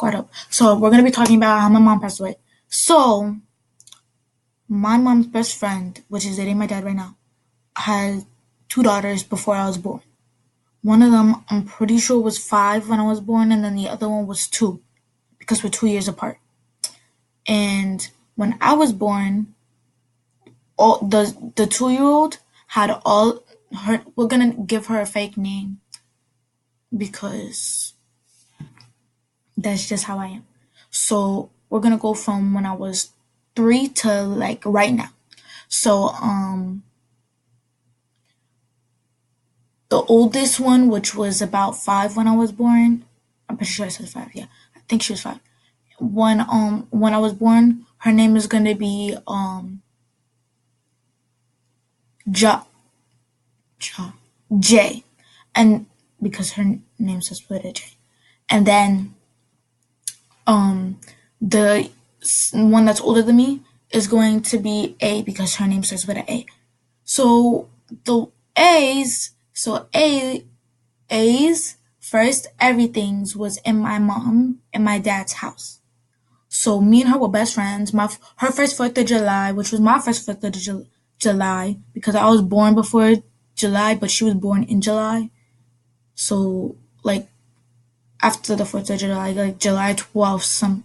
squad up. So we're gonna be talking about how my mom passed away. So my mom's best friend, which is dating my dad right now, had two daughters before I was born. One of them, I'm pretty sure, was 5 when I was born, and then the other one was 2 because we're 2 years apart. And when I was born, all the 2-year-old had all her. We're gonna give her a fake name because that's just how I am. So we're gonna go from when I was 3 to like right now. So the oldest one, which was about 5 when I was born, I'm pretty sure I said 5. Yeah, I think she was 5. When I was born, her name is gonna be Ja Ja J, and because her name says with a J, and then the one that's older than me is going to be A because her name starts with an A. So the A's first everything's was in my mom and my dad's house. So me and her were best friends. Her first 4th of July, which was my first 4th of July, because I was born before July, but she was born in July. So like after the 4th of July, like July 12th,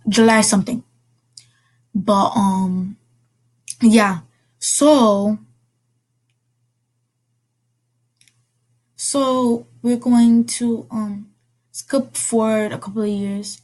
July something. But yeah. So we're going to skip forward a couple of years.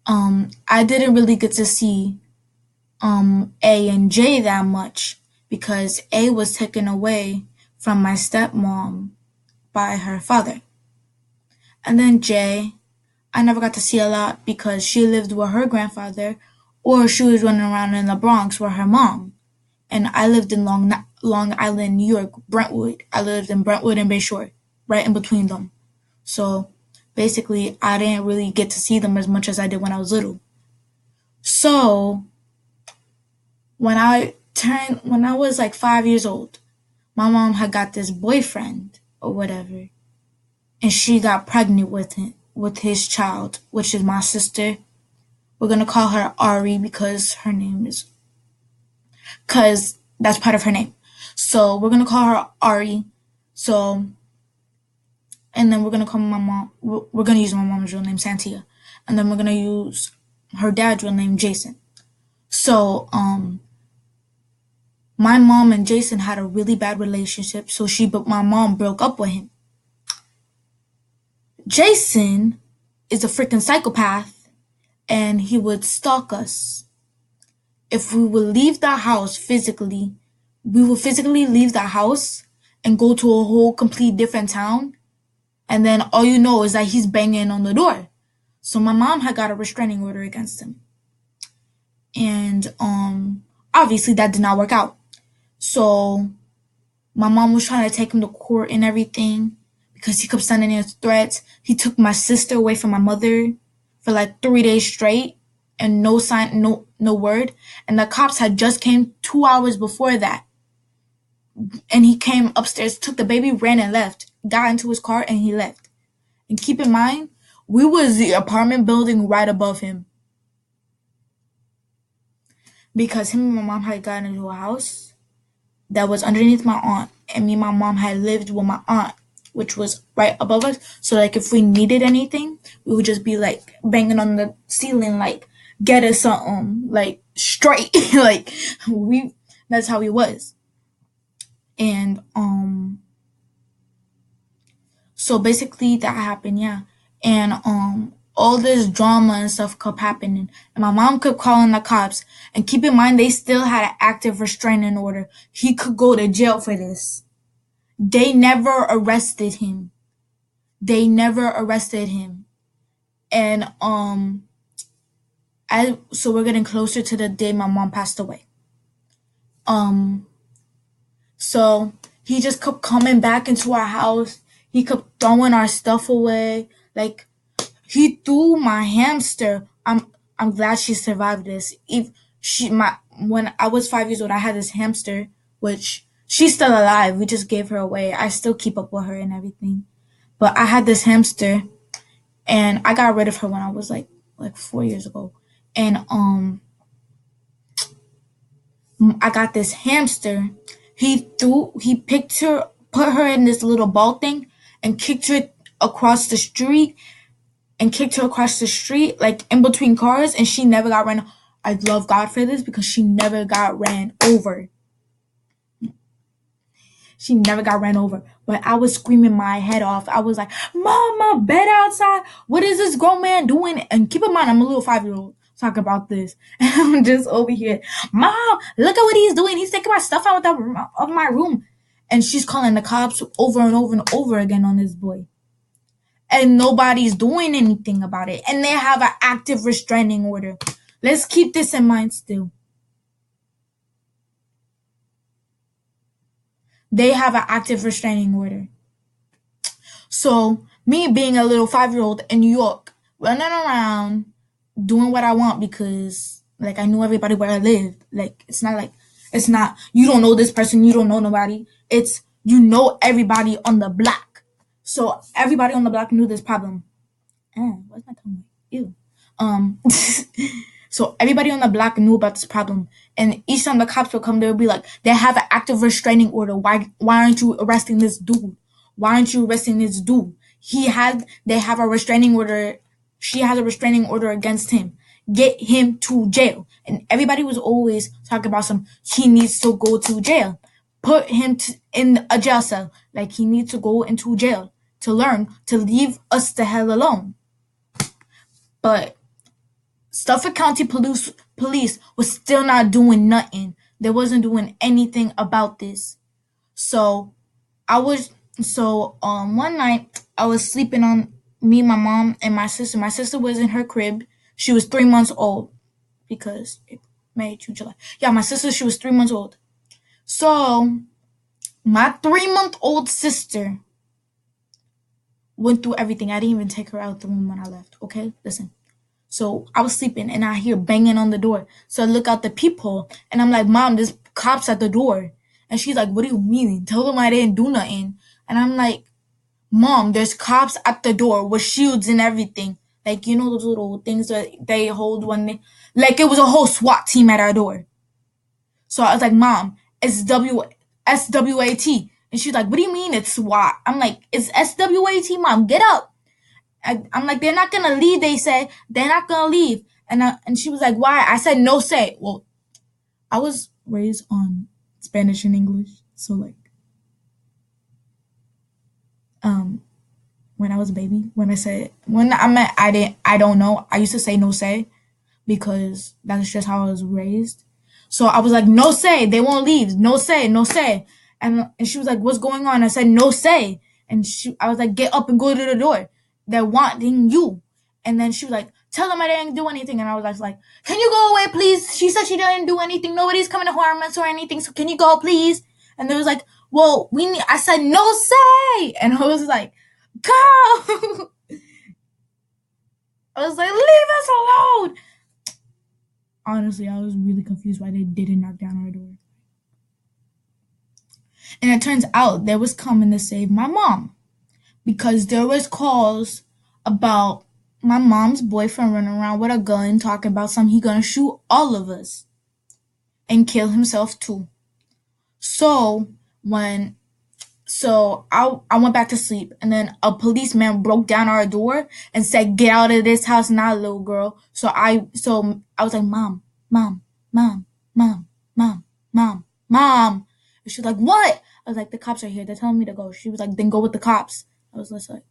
I didn't really get to see A and J that much because A was taken away from my stepmom by her father. And then J, I never got to see a lot because she lived with her grandfather or she was running around in the Bronx with her mom. And I lived in Long Island, New York, Brentwood. I lived in Brentwood and Bayshore, right in between them. So basically, I didn't really get to see them as much as I did when I was little. So when I was like 5 years old, my mom had got this boyfriend or whatever, and she got pregnant with his child, which is my sister. We're gonna call her Ari because that's part of her name. So we're gonna call her Ari. So, and then we're gonna call my mom. We're gonna use my mom's real name, Santia, and then we're gonna use her dad's real name, Jason. So, my mom and Jason had a really bad relationship. So my mom broke up with him. Jason is a freaking psychopath, and he would stalk us. If we would leave the house physically, we would physically leave the house and go to a whole complete different town. And then all you know is that he's banging on the door. So my mom had got a restraining order against him. And obviously that did not work out. So my mom was trying to take him to court and everything because he kept sending in threats. He took my sister away from my mother for like 3 days straight and no sign, no word. And the cops had just came 2 hours before that. And he came upstairs, took the baby, ran and left, got into his car and he left. And keep in mind, we was the apartment building right above him. Because him and my mom had gotten into a house that was underneath my aunt. And me and my mom had lived with my aunt, which was right above us. So like if we needed anything, we would just be like banging on the ceiling, like get us something, like straight. Like that's how he was. And so basically that happened, yeah. And all this drama and stuff kept happening. And my mom kept calling the cops. And keep in mind, they still had an active restraining order. He could go to jail for this. They never arrested him. And so we're getting closer to the day my mom passed away. So he just kept coming back into our house. He kept throwing our stuff away. Like he threw my hamster. I'm glad she survived this. When I was 5 years old, I had this hamster, which she's still alive. We just gave her away. I still keep up with her and everything. But I had this hamster, and I got rid of her when I was like 4 years ago. And I got this hamster. He picked her, put her in this little ball thing, and kicked her across the street, like in between cars, and she never got ran. I love God for this because she never got ran over. She never got ran over. But I was screaming my head off. I was like, Mama, bed outside. What is this grown man doing? And keep in mind, I'm a little 5-year old talk about this. And I'm just over here, Mom, look at what he's doing. He's taking my stuff out of my room. And she's calling the cops over and over and over again on this boy. And nobody's doing anything about it. And they have an active restraining order. Let's keep this in mind still. They have an active restraining order. So, me being a little 5-year old in New York, running around, doing what I want because, like, I knew everybody where I lived. Like, it's not, you don't know this person, you don't know nobody. It's, you know everybody on the block. So, everybody on the block knew this problem. What's my tongue? Ew. Um, so everybody on the block knew about this problem, and each time the cops would come, they would be like, "They have an active restraining order. Why aren't you arresting this dude? Why aren't you arresting this dude? They have a restraining order. She has a restraining order against him. Get him to jail." And everybody was always talking about he needs to go to jail. Put him in a jail cell. Like, he needs to go into jail to learn to leave us the hell alone. But Suffolk County police was still not doing nothing. They wasn't doing anything about this. So I was one night I was sleeping on me, my mom, and my sister. My sister was in her crib. She was 3 months old because May, June, July. Yeah, my sister, she was 3 months old. So my 3-month old sister went through everything. I didn't even take her out the room when I left. Okay, listen. So I was sleeping and I hear banging on the door. So I look out the peephole and I'm like, Mom, there's cops at the door. And she's like, what do you mean? Tell them I didn't do nothing. And I'm like, Mom, there's cops at the door with shields and everything. Like, you know those little things that they hold when they, like, it was a whole SWAT team at our door. So I was like, Mom, it's SWAT. And she's like, what do you mean it's SWAT? I'm like, it's SWAT, Mom, get up. I'm like, they're not gonna leave. They said they're not gonna leave, and she was like, why? I said, no say. Well, I was raised on Spanish and English, so like, um, when I was a baby, when I meant I don't know. I used to say no say because that's just how I was raised. So I was like, no say, they won't leave. No say, no say. And she was like, what's going on? I said, no say. And I was like, get up and go to the door. They're wanting you. And then she was like, tell them I didn't do anything. And I was like, can you go away, please? She said she didn't do anything. Nobody's coming to harm us or anything. So can you go, please? And they was like, well, I said, no say. And I was like, go. I was like, leave us alone. Honestly, I was really confused why they didn't knock down our door. And it turns out they was coming to save my mom because there was calls about my mom's boyfriend running around with a gun talking about something he gonna shoot all of us and kill himself too. So when I went back to sleep, and then a policeman broke down our door and said, "Get out of this house now, little girl." So I was like, "Mom, mom, mom, mom, mom, mom, mom." And she was like, "What?" I was like, "The cops are here. They're telling me to go." She was like, "Then go with the cops." I was just like,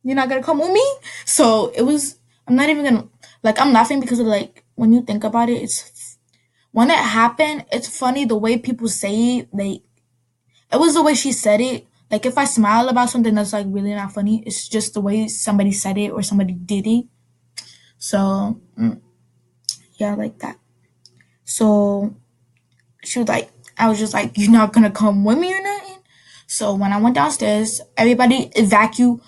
"You're not gonna come with me?" So it was. I'm not even gonna like. I'm laughing because of like when you think about it. It's when it happened. It's funny the way people say it. It was the way she said it. Like, if I smile about something that's like really not funny, it's just the way somebody said it or somebody did it. So yeah, like that. So she was like, I was just like, "You're not gonna come with me or nothing." So when I went downstairs, everybody the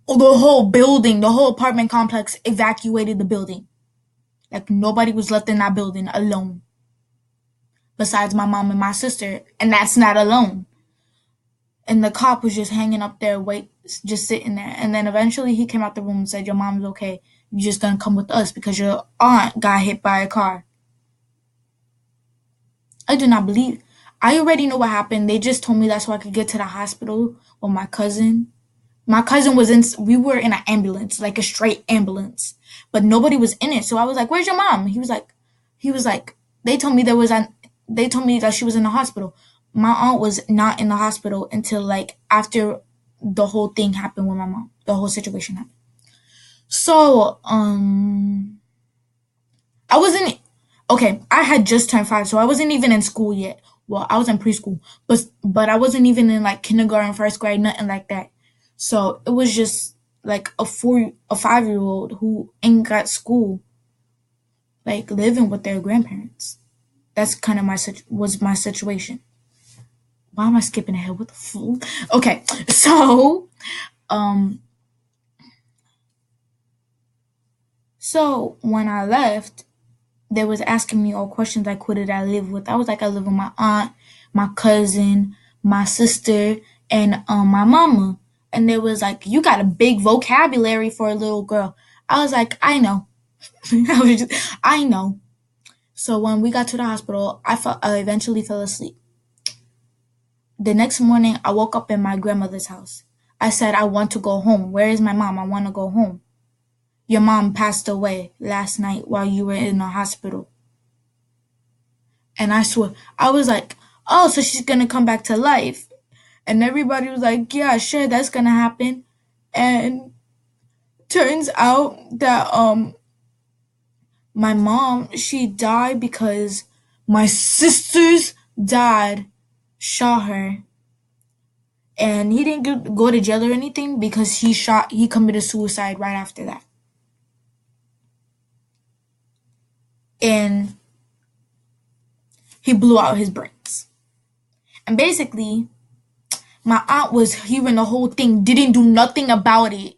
whole building, the whole apartment complex evacuated the building. Like, nobody was left in that building alone. Besides my mom and my sister, and that's not alone. And the cop was just hanging up there, just sitting there. And then eventually he came out the room and said, "Your mom's okay. You're just gonna come with us because your aunt got hit by a car." I do not believe. I already know what happened. They just told me that so I could get to the hospital with my cousin. My cousin was in. We were in an ambulance, like a straight ambulance, but nobody was in it. So I was like, "Where's your mom?" He was like, they told me there was an. They told me that she was in the hospital. My aunt was not in the hospital until like after the whole thing happened with my mom. The whole situation happened. So I wasn't okay. I had just turned 5, so I wasn't even in school yet. Well, I was in preschool, but I wasn't even in like kindergarten, first grade, nothing like that. So it was just like a 5-year old who ain't got school, like living with their grandparents. That's kind of was my situation. Why am I skipping ahead? What the fool? Okay, so um, so when I left, they was asking me all questions like who did I live with. I was like, I live with my aunt, my cousin, my sister, and my mama. And they was like, you got a big vocabulary for a little girl. I was like, I know. I know. So when we got to the hospital, I eventually fell asleep. The next morning, I woke up in my grandmother's house. I said, I want to go home. Where is my mom? I want to go home. Your mom passed away last night while you were in the hospital. And I swear, I was like, oh, so she's gonna come back to life. And everybody was like, yeah, sure, that's gonna happen. And turns out that my mom, she died because my sister's dad shot her. And he didn't go to jail or anything because he committed suicide right after that. And he blew out his brains. And basically, my aunt was hearing the whole thing, didn't do nothing about it,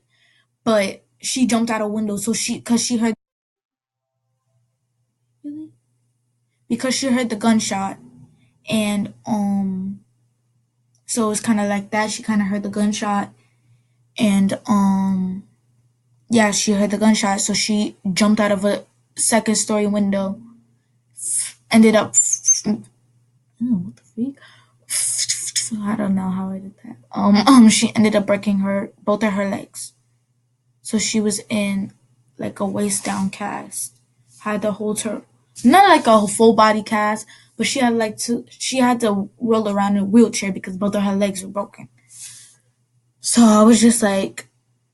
but she jumped out a window. So cause she heard, really? Because she heard the gunshot. And, so it was kind of like that. She kind of heard the gunshot. And, yeah, she heard the gunshot. So she jumped out of a second story window, ended up, what the freak? I don't know how I did that. She ended up breaking both of her legs. So she was in like a waist down cast. Had to hold her, not like a full body cast, but she had to roll around in a wheelchair because both of her legs were broken. So I was just like,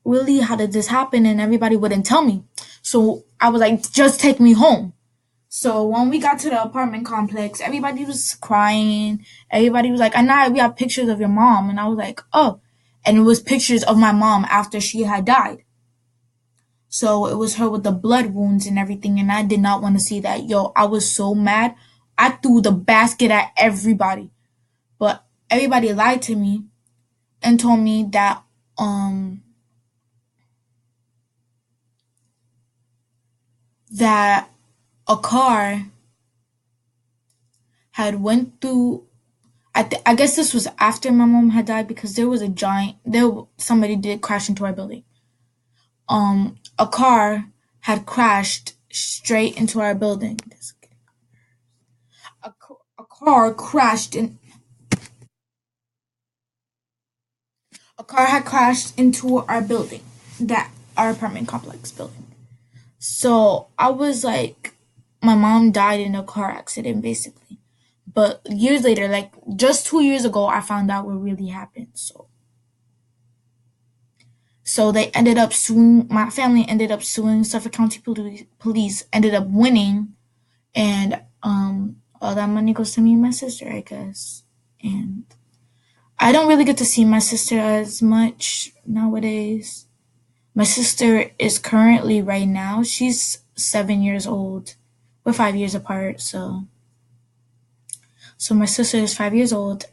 really, how did this happen? And everybody wouldn't tell me. So I was like, just take me home. So when we got to the apartment complex, everybody was crying. Everybody was like, Anaya, we have pictures of your mom. And I was like, oh. And it was pictures of my mom after she had died. So it was her with the blood wounds and everything. And I did not want to see that. Yo, I was so mad. I threw the basket at everybody. But everybody lied to me and told me that a car had went through. I guess this was after my mom had died because there was a giant. Somebody did crash into our building. A car had crashed straight into our building. A car crashed in. A car had crashed into our building, that our apartment complex building. So I was like, my mom died in a car accident, basically. But years later, like just 2 years ago, I found out what really happened. So they ended up suing. My family ended up suing Suffolk County Police. Ended up winning, and all that money goes to me and my sister, I guess. And I don't really get to see my sister as much nowadays. My sister is currently right now. She's 7 years old. We're 5 years apart, so my sister is 5 years old.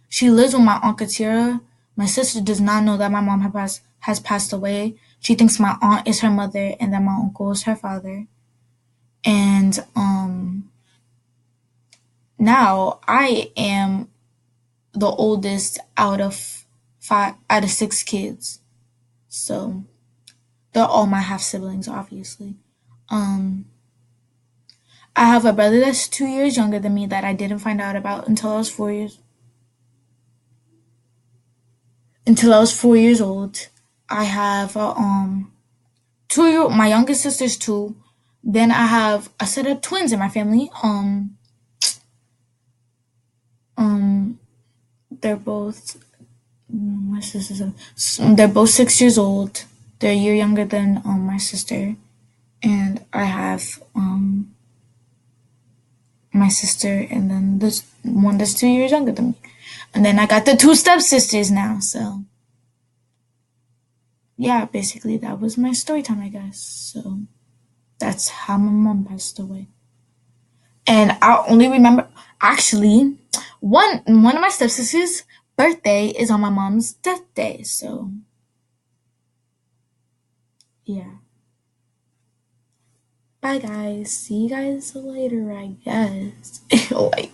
She lives with my aunt Katira. My sister does not know that my mom has passed away. She thinks my aunt is her mother and that my uncle is her father. And now I am the oldest out of five out of six kids. So they're all my half siblings, obviously. Um, I have a brother that's 2 years younger than me that I didn't find out about until I was 4 years old. I have my youngest sister's two. Then I have a set of twins in my family. Um, they're both my sisters. They're both 6 years old. They're a year younger than my sister, and I have my sister, and then this one that's 2 years younger than me, and then I got the two stepsisters now. So yeah, basically that was my story time, I guess. So that's how my mom passed away. And I only remember actually one of my stepsisters' birthday is on my mom's death day. So yeah. Bye guys. See you guys later, I guess. Like